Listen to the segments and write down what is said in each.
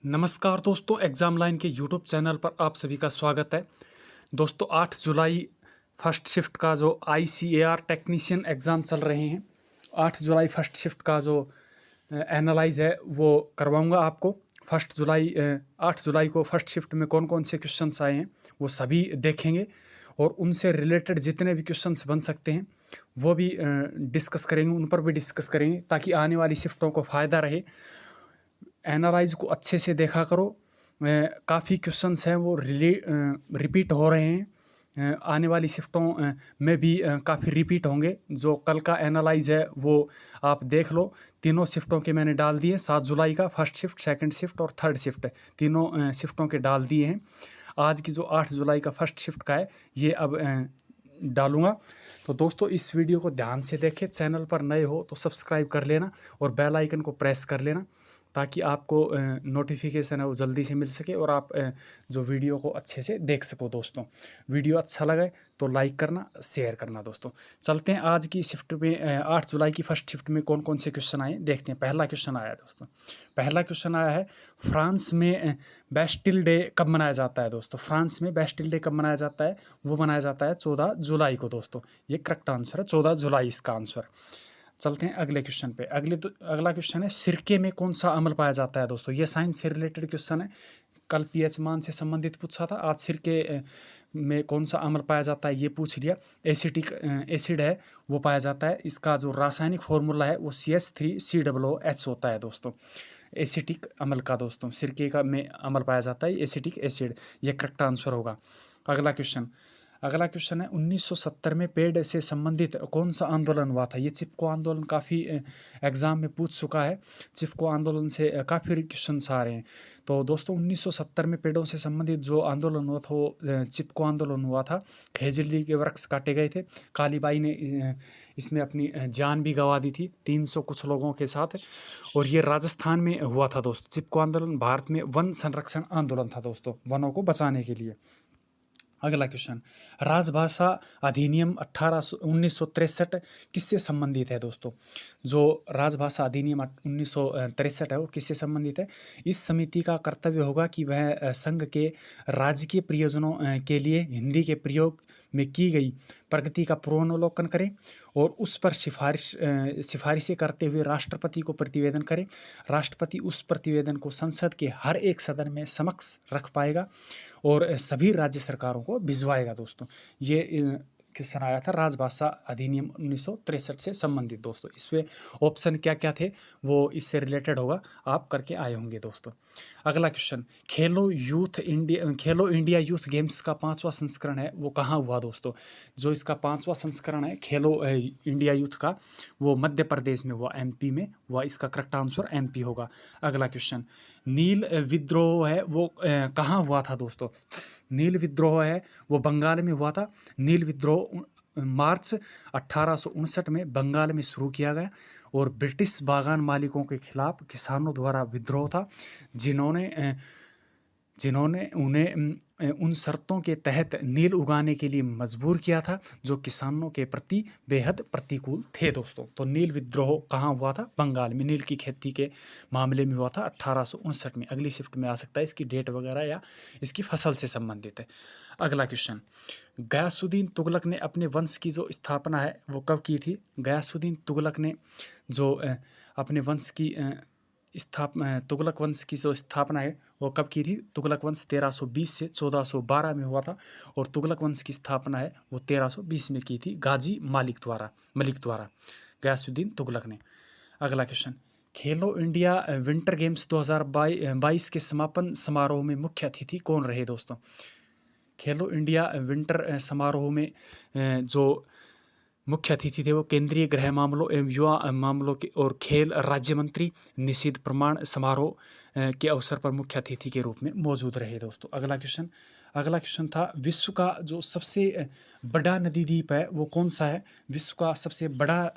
नमस्कार दोस्तों, exam line के यूट्यूब चैनल पर आप सभी का स्वागत है। दोस्तों 8 जुलाई फर्स्ट शिफ्ट का जो ICAR टेक्नीशियन एग्ज़ाम चल रहे हैं, 8 जुलाई फर्स्ट शिफ्ट का जो एनालाइज़ है वो करवाऊंगा आपको। 8 जुलाई को फर्स्ट शिफ्ट में कौन कौन से क्वेश्चंस आए हैं वो सभी देखेंगे और उनसे रिलेटेड जितने भी क्वेश्चंस बन सकते हैं वो भी डिस्कस करेंगे, उन पर भी डिस्कस करेंगे ताकि आने वाली शिफ्टों को फ़ायदा रहे। एनालाइज को अच्छे से देखा करो। काफ़ी क्वेश्चंस हैं वो रिपीट हो रहे हैं। आने वाली शिफ्टों में भी काफ़ी रिपीट होंगे। जो कल का एनालाइज है वो आप देख लो। तीनों शिफ्टों के मैंने डाल दिए। 7 जुलाई का फर्स्ट शिफ्ट, सेकंड शिफ्ट और थर्ड शिफ्ट, तीनों शिफ्टों के डाल दिए हैं। आज की जो 8 जुलाई का फर्स्ट शिफ्ट का है ये अब डालूँगा। तो दोस्तों इस वीडियो को ध्यान से देखें। चैनल पर नए हो तो सब्सक्राइब कर लेना और बेल आइकन को प्रेस कर लेना ताकि आपको नोटिफिकेशन है वो जल्दी से मिल सके और आप जो वीडियो को अच्छे से देख सको। दोस्तों वीडियो अच्छा लगे तो लाइक करना, शेयर करना। दोस्तों चलते हैं आज की शिफ्ट में। 8 जुलाई की फर्स्ट शिफ्ट में कौन कौन से क्वेश्चन आए देखते हैं। पहला क्वेश्चन आया दोस्तों, पहला क्वेश्चन आया है फ्रांस में बेस्टिल डे कब मनाया जाता है। दोस्तों फ्रांस में बेस्टिल डे कब मनाया जाता है, वो मनाया जाता है 14 जुलाई को। दोस्तों ये करेक्ट आंसर है, 14 जुलाई इसका आंसर। चलते हैं अगले क्वेश्चन पे। अगला क्वेश्चन है सिरके में कौन सा अम्ल पाया जाता है। दोस्तों ये साइंस से रिलेटेड क्वेश्चन है। कल पीएच मान से संबंधित पूछा था, आज सिरके में कौन सा अम्ल पाया जाता है ये पूछ लिया। एसिटिक एसिड है वो पाया जाता है। इसका जो रासायनिक फॉर्मूला है वो CH3COOH होता है। दोस्तों एसिटिक अम्ल का, दोस्तों सिरके का में अम्ल पाया जाता है एसिटिक एसिड, ये करेक्ट आंसर होगा। अगला क्वेश्चन है 1970 में पेड़ से संबंधित कौन सा आंदोलन हुआ था। ये चिपको आंदोलन काफ़ी एग्जाम में पूछ चुका है। चिपको आंदोलन से काफ़ी क्वेश्चन आ रहे हैं। तो दोस्तों 1970 में पेड़ों से संबंधित जो आंदोलन हुआ था वो चिपको आंदोलन हुआ था। खेजड़ी के वृक्ष काटे गए थे। कालीबाई ने इसमें अपनी जान भी गंवा दी थी 300 कुछ लोगों के साथ, और ये राजस्थान में हुआ था। दोस्तों चिपको आंदोलन भारत में वन संरक्षण आंदोलन था, दोस्तों वनों को बचाने के लिए। अगला क्वेश्चन, राजभाषा अधिनियम 1963 किससे संबंधित है। दोस्तों जो राजभाषा अधिनियम 1963 है वो किससे संबंधित है। इस समिति का कर्तव्य होगा कि वह संघ के राजकीय प्रयोजनों के लिए हिंदी के प्रयोग में की गई प्रगति का पूर्वावलोकन करें और उस पर सिफारिशें करते हुए राष्ट्रपति को प्रतिवेदन करें। राष्ट्रपति उस प्रतिवेदन को संसद के हर एक सदन में समक्ष रख पाएगा और सभी राज्य सरकारों को भिजवाएगा। दोस्तों ये क्वेश्चन आया था राजभाषा अधिनियम 1963 से संबंधित। दोस्तों इस पे ऑप्शन क्या क्या थे वो इससे रिलेटेड होगा, आप करके आए होंगे। दोस्तों अगला क्वेश्चन, खेलो इंडिया यूथ गेम्स का 5वां संस्करण है वो कहाँ हुआ। दोस्तों जो इसका 5वां संस्करण है खेलो इंडिया यूथ का वो मध्य प्रदेश में हुआ, MP में हुआ। इसका करेक्ट आंसर MP होगा। अगला क्वेश्चन, नील विद्रोह है वो कहाँ हुआ था। दोस्तों नील विद्रोह है वो बंगाल में हुआ था। नील विद्रोह मार्च 1859 में बंगाल में शुरू किया गया और ब्रिटिश बागान मालिकों के खिलाफ किसानों द्वारा विद्रोह था, जिन्होंने उन्हें उन शर्तों के तहत नील उगाने के लिए मजबूर किया था जो किसानों के प्रति बेहद प्रतिकूल थे। दोस्तों तो नील विद्रोह कहाँ हुआ था, बंगाल में। नील की खेती के मामले में हुआ था 1859 में। अगली शिफ्ट में आ सकता है, इसकी डेट वगैरह या इसकी फसल से संबंधित है। अगला क्वेश्चन, गयासुद्दीन तुगलक ने अपने वंश की जो स्थापना है वो कब की थी। गयासुद्दीन तुगलक ने जो अपने वंश की तुगलक वंश की जो स्थापना है वो कब की थी। तुगलक वंश 1320 से 1412 में हुआ था और तुगलक वंश की स्थापना है वो 1320 में की थी गाजी मलिक द्वारा गयासुद्दीन तुगलक ने। अगला क्वेश्चन, खेलो इंडिया विंटर गेम्स 2022 के समापन समारोह में मुख्य अतिथि कौन रहे। दोस्तों खेलो इंडिया विंटर समारोह में जो मुख्य अतिथि थे वो केंद्रीय गृह मामलों एवं युवा मामलों के और खेल राज्य मंत्री निषिद्ध प्रमाण समारोह के अवसर पर मुख्य अतिथि के रूप में मौजूद रहे। दोस्तों अगला क्वेश्चन था विश्व का जो सबसे बड़ा नदी द्वीप है वो कौन सा है। विश्व का सबसे बड़ा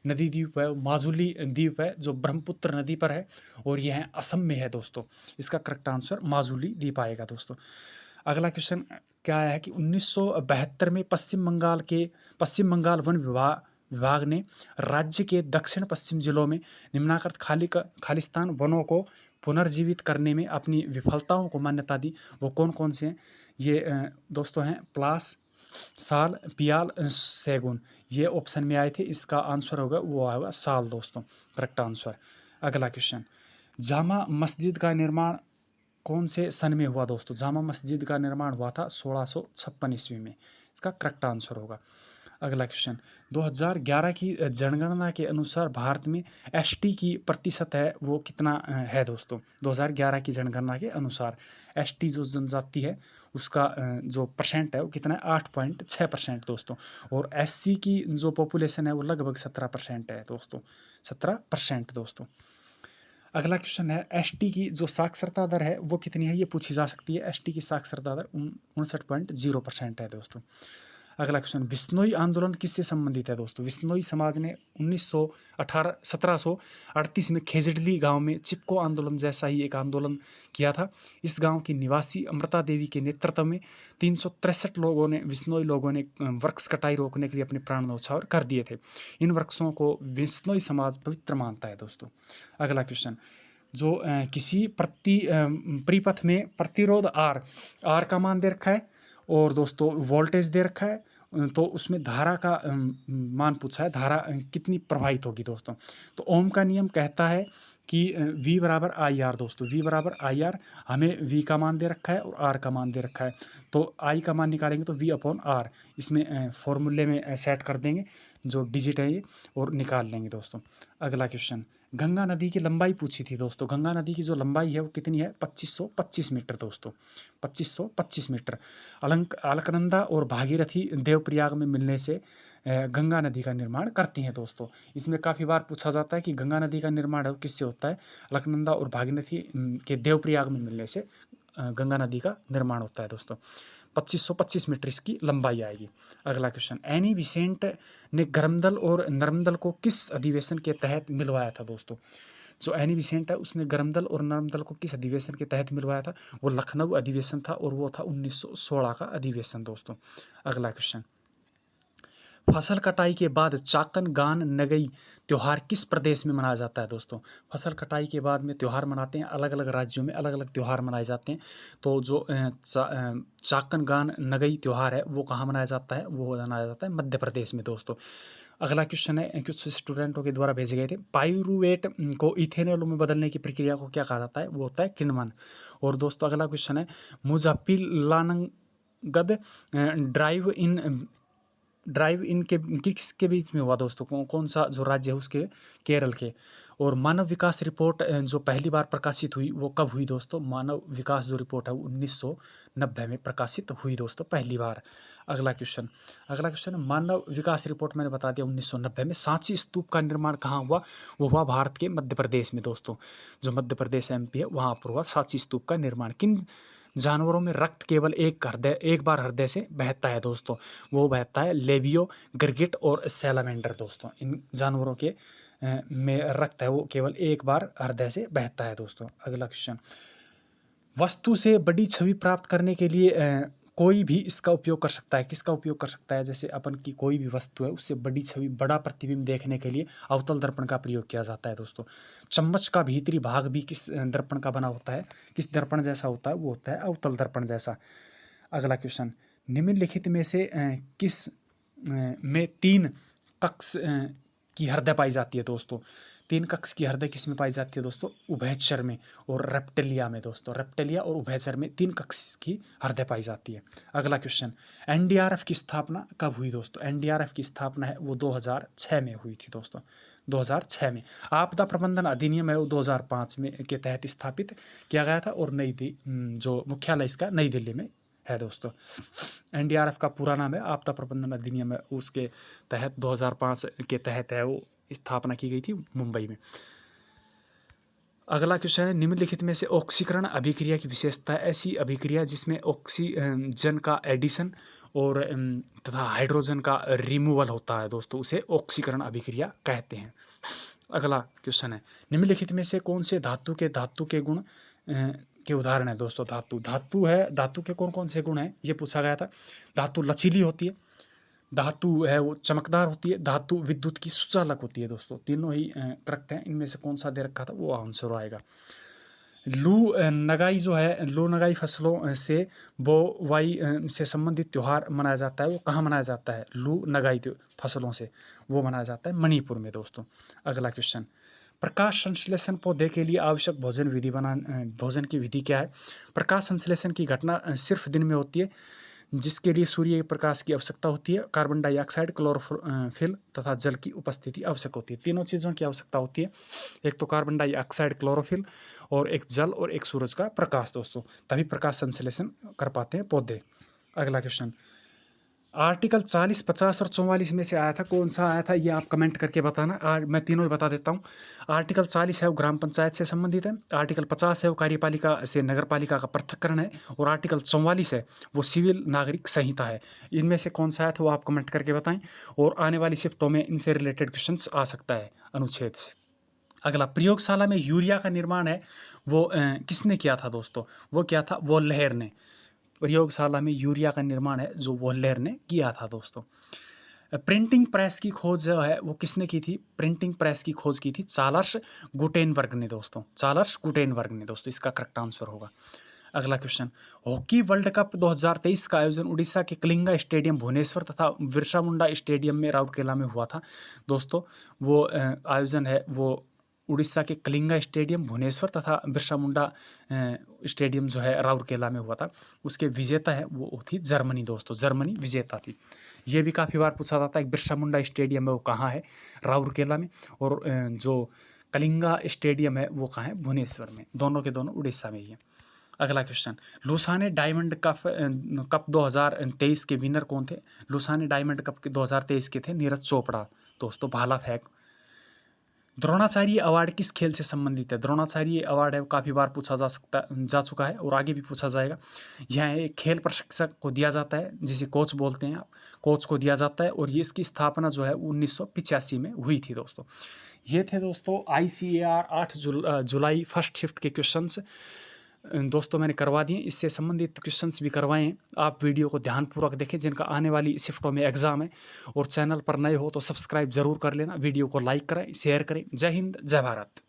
नदी द्वीप है माजुली द्वीप है जो ब्रह्मपुत्र नदी पर है और यह है असम में है। दोस्तों इसका करेक्ट आंसर माजुली द्वीप आएगा। दोस्तों अगला क्वेश्चन क्या है कि 1972 में पश्चिम बंगाल विभाग ने राज्य के दक्षिण पश्चिम जिलों में निम्नाकृत खालिस्तान वनों को पुनर्जीवित करने में अपनी विफलताओं को मान्यता दी। वो कौन कौन से हैं? ये दोस्तों हैं प्लास, साल, पियाल, सैगुन। ये ऑप्शन में आए थे, इसका आंसर होगा वो आएगा साल दोस्तों, करेक्ट आंसर। अगला क्वेश्चन, जामा मस्जिद का निर्माण कौन से सन में हुआ दोस्तों? जामा मस्जिद का निर्माण हुआ था 1656 ईस्वी में, इसका करेक्ट आंसर होगा। अगला क्वेश्चन, 2011 की जनगणना के अनुसार भारत में एसटी की प्रतिशत है वो कितना है दोस्तों? 2011 की जनगणना के अनुसार एसटी जो जनजाति है उसका जो परसेंट है वो कितना है? 8.6% दोस्तों। और एससी की जो पॉपुलेशन है वो लगभग 17% है दोस्तों, 17% दोस्तों। अगला क्वेश्चन है, एसटी की जो साक्षरता दर है वो कितनी है? ये पूछी जा सकती है। एसटी की साक्षरता दर 59.0% है दोस्तों। अगला क्वेश्चन, बिश्नोई आंदोलन किससे संबंधित है दोस्तों? बिश्नोई समाज ने 1738 में खेजड़ली गांव में चिपको आंदोलन जैसा ही एक आंदोलन किया था। इस गांव की निवासी अमृता देवी के नेतृत्व में 363 लोगों ने, बिश्नोई लोगों ने वृक्ष कटाई रोकने के लिए अपने प्राण न्यौछावर कर दिए थे। इन वृक्षों को बिश्नोई समाज पवित्र मानता है दोस्तों। अगला क्वेश्चन, जो किसी परिपथ में प्रतिरोध आर का मान दे रखा है और दोस्तों वोल्टेज दे रखा है, तो उसमें धारा का मान पूछा है, धारा कितनी प्रवाहित होगी दोस्तों? तो ओम का नियम कहता है कि V बराबर आई आर दोस्तों, V बराबर आई आर। हमें V का मान दे रखा है और R का मान दे रखा है, तो I का मान निकालेंगे तो V/R इसमें फॉर्मूले में सेट कर देंगे जो डिजिट है ये, और निकाल लेंगे दोस्तों। अगला क्वेश्चन, गंगा नदी की लंबाई पूछी थी दोस्तों। गंगा नदी की जो लंबाई है वो कितनी है? 2525 मीटर दोस्तों, 2525 मीटर। अलकनंदा और भागीरथी देवप्रयाग में मिलने से गंगा नदी का निर्माण करती हैं दोस्तों। इसमें काफ़ी बार पूछा जाता है कि गंगा नदी का निर्माण है वो किससे होता है? अलकनंदा और भागीरथी के देवप्रयाग में मिलने से गंगा नदी का निर्माण होता है दोस्तों। 2525 मीटर इसकी लंबाई आएगी। अगला क्वेश्चन, एनी बिसेंट ने गरमदल और नर्मदल को किस अधिवेशन के तहत मिलवाया था दोस्तों? जो एनी बिसेंट है उसने गरमदल और नर्मदल को किस अधिवेशन के तहत मिलवाया था? वो लखनऊ अधिवेशन था और वो था 1916 का अधिवेशन दोस्तों। अगला क्वेश्चन, फसल कटाई के बाद चाकन गान नगई त्यौहार किस प्रदेश में मनाया जाता है दोस्तों? फसल कटाई के बाद में त्यौहार मनाते हैं, अलग अलग राज्यों में अलग अलग त्यौहार मनाए जाते हैं। तो जो चाकन गान नगई त्यौहार है वो कहाँ मनाया जाता है? वो मनाया जाता है मध्य प्रदेश में दोस्तों। अगला क्वेश्चन है, कुछ स्टूडेंटों के द्वारा भेजे गए थे, पाइरूवेट को इथेनॉल में बदलने की प्रक्रिया को क्या कहा जाता है? वो होता है किण्वन। और दोस्तों अगला क्वेश्चन है, मुजफ्फरलानगद ड्राइव इन के किसके बीच में हुआ दोस्तों? कौन सा जो राज्य है उसके? केरल के। और मानव विकास रिपोर्ट जो पहली बार प्रकाशित हुई वो कब हुई दोस्तों? मानव विकास जो रिपोर्ट है वो 1990 में प्रकाशित हुई दोस्तों पहली बार। अगला क्वेश्चन है, मानव विकास रिपोर्ट मैंने बता दिया 1990 में। सांची स्तूप का निर्माण कहाँ हुआ? वो हुआ भारत के मध्य प्रदेश में दोस्तों, जो मध्य प्रदेश MP है वहाँ पर हुआ सांची स्तूप का निर्माण। किन जानवरों में रक्त केवल एक बार हृदय से बहता है दोस्तों? वो बहता है लेबियो, गिरगिट और सैलामेंडर दोस्तों। इन जानवरों के में रक्त है वो केवल एक बार हृदय से बहता है दोस्तों। अगला क्वेश्चन, वस्तु से बड़ी छवि प्राप्त करने के लिए कोई भी इसका उपयोग कर सकता है। किसका उपयोग कर सकता है? जैसे अपन की कोई भी वस्तु है उससे बड़ी छवि, बड़ा प्रतिबिंब देखने के लिए अवतल दर्पण का प्रयोग किया जाता है दोस्तों। चम्मच का भीतरी भाग भी किस दर्पण का बना होता है? किस दर्पण जैसा होता है? वो होता है अवतल दर्पण जैसा। अगला क्वेश्चन, निम्नलिखित में से किस में 3 कक्ष की हृदय पाई जाती है दोस्तों? 3 कक्ष की हृदय किस में पाई जाती है दोस्तों? उभयचर में और रेप्टिलिया में दोस्तों। रेप्टिलिया और उभयचर में 3 कक्ष की हृदय पाई जाती है। अगला क्वेश्चन, NDRF की स्थापना कब हुई दोस्तों? NDRF की स्थापना है वो 2006 में हुई थी दोस्तों, 2006 में। आपदा प्रबंधन अधिनियम है वो 2005 में के तहत स्थापित किया गया था और जो मुख्यालय इसका नई दिल्ली में है दोस्तों। NDRF का पूरा नाम है आपदा प्रबंधन अधिनियम है, उसके तहत 2005 के तहत है वो स्थापना की गई थी मुंबई में। अगला क्वेश्चन है, निम्नलिखित में से ऑक्सीकरण अभिक्रिया की विशेषता है? ऐसी अभिक्रिया जिसमें ऑक्सीजन का एडिशन और तथा हाइड्रोजन का रिमूवल होता है दोस्तों, उसे ऑक्सीकरण अभिक्रिया कहते हैं। अगला क्वेश्चन है, निम्नलिखित में से कौन से धातु के गुण के उदाहरण है दोस्तों? धातु है, धातु के कौन कौन से गुण हैं ये पूछा गया था। धातु लचीली होती है, धातु है वो चमकदार होती है, धातु विद्युत की सुचालक होती है दोस्तों। तीनों ही करेक्ट हैं। इनमें से कौन सा दे रखा था वो आंसर आएगा। लू नगाई जो है, लू नगाई फसलों से बोवाई से संबंधित त्यौहार मनाया जाता है, वो कहाँ मनाया जाता है? लू नगाई फसलों से वो मनाया जाता है मणिपुर में दोस्तों। अगला क्वेश्चन, प्रकाश संश्लेषण पौधे के लिए आवश्यक भोजन की विधि क्या है? प्रकाश संश्लेषण की घटना सिर्फ दिन में होती है, जिसके लिए सूर्य के प्रकाश की आवश्यकता होती है। कार्बन डाइऑक्साइड, क्लोरोफिल तथा जल की उपस्थिति आवश्यक होती है। तीनों चीज़ों की आवश्यकता होती है, एक तो कार्बन डाइऑक्साइड, क्लोरोफिल और एक जल और एक सूरज का प्रकाश दोस्तों, तभी प्रकाश संश्लेषण कर पाते हैं पौधे। अगला क्वेश्चन, आर्टिकल 40, 50 और 44 में से आया था, कौन सा आया था ये आप कमेंट करके बताना। मैं तीनों ही बता देता हूँ। आर्टिकल 40 है वो ग्राम पंचायत से संबंधित है, आर्टिकल 50 है वो कार्यपालिका से नगर पालिका का पृथक्करण है, और आर्टिकल 44 है वो सिविल नागरिक संहिता है। इनमें से कौन सा है तो वो आप कमेंट करके बताएं, और आने वाली शिफ्टों में इनसे रिलेटेड क्वेश्चन आ सकता है अनुच्छेद से। अगला, प्रयोगशाला में यूरिया का निर्माण है वो किसने किया था दोस्तों? वो क्या था? वोल्लेयर ने। प्रयोगशाला में यूरिया का निर्माण है जो वोल्लेयर ने किया था दोस्तों। प्रिंटिंग प्रेस की खोज जो है वो किसने की थी? प्रिंटिंग प्रेस की खोज की थी चार्ल्स गुटेनबर्ग ने दोस्तों। चार्ल्स गुटेनबर्ग ने दोस्तों, इसका करेक्ट आंसर होगा। अगला क्वेश्चन, हॉकी वर्ल्ड कप 2023 का आयोजन उड़ीसा के कलिंगा स्टेडियम भुवनेश्वर तथा बिरसा मुंडा स्टेडियम में राउरकेला में हुआ था दोस्तों। वो आयोजन है वो उड़ीसा के कलिंगा स्टेडियम भुवनेश्वर तथा बिरसा मुंडा स्टेडियम जो है राउरकेला में हुआ था। उसके विजेता है वो थी जर्मनी दोस्तों, जर्मनी विजेता थी। ये भी काफ़ी बार पूछा जाता है, बिरसा मुंडा स्टेडियम है वो कहाँ है? राउरकेला में। और जो कलिंगा स्टेडियम है वो कहाँ है? भुवनेश्वर में। दोनों के दोनों उड़ीसा में ही है। अगला क्वेश्चन, लुसाने डायमंड कप 2023 के विनर कौन थे? लुसाने डायमंड कप के 2023 के थे नीरज चोपड़ा दोस्तों, भाला फेंक। द्रोणाचार्य अवार्ड किस खेल से संबंधित है? द्रोणाचार्य अवार्ड है वो काफ़ी बार पूछा जा चुका है और आगे भी पूछा जाएगा। यह एक खेल प्रशिक्षक को दिया जाता है, जिसे कोच बोलते हैं आप, कोच को दिया जाता है, और ये इसकी स्थापना जो है 1985 में हुई थी दोस्तों। ये थे दोस्तों ICAR 8 जुलाई फर्स्ट शिफ्ट के क्वेश्चंस दोस्तों मैंने करवा दिए। इससे संबंधित क्वेश्चंस भी करवाए हैं। आप वीडियो को ध्यानपूर्वक देखें, जिनका आने वाली शिफ्टों में एग्जाम है। और चैनल पर नए हो तो सब्सक्राइब जरूर कर लेना, वीडियो को लाइक करें, शेयर करें। जय हिंद, जय भारत।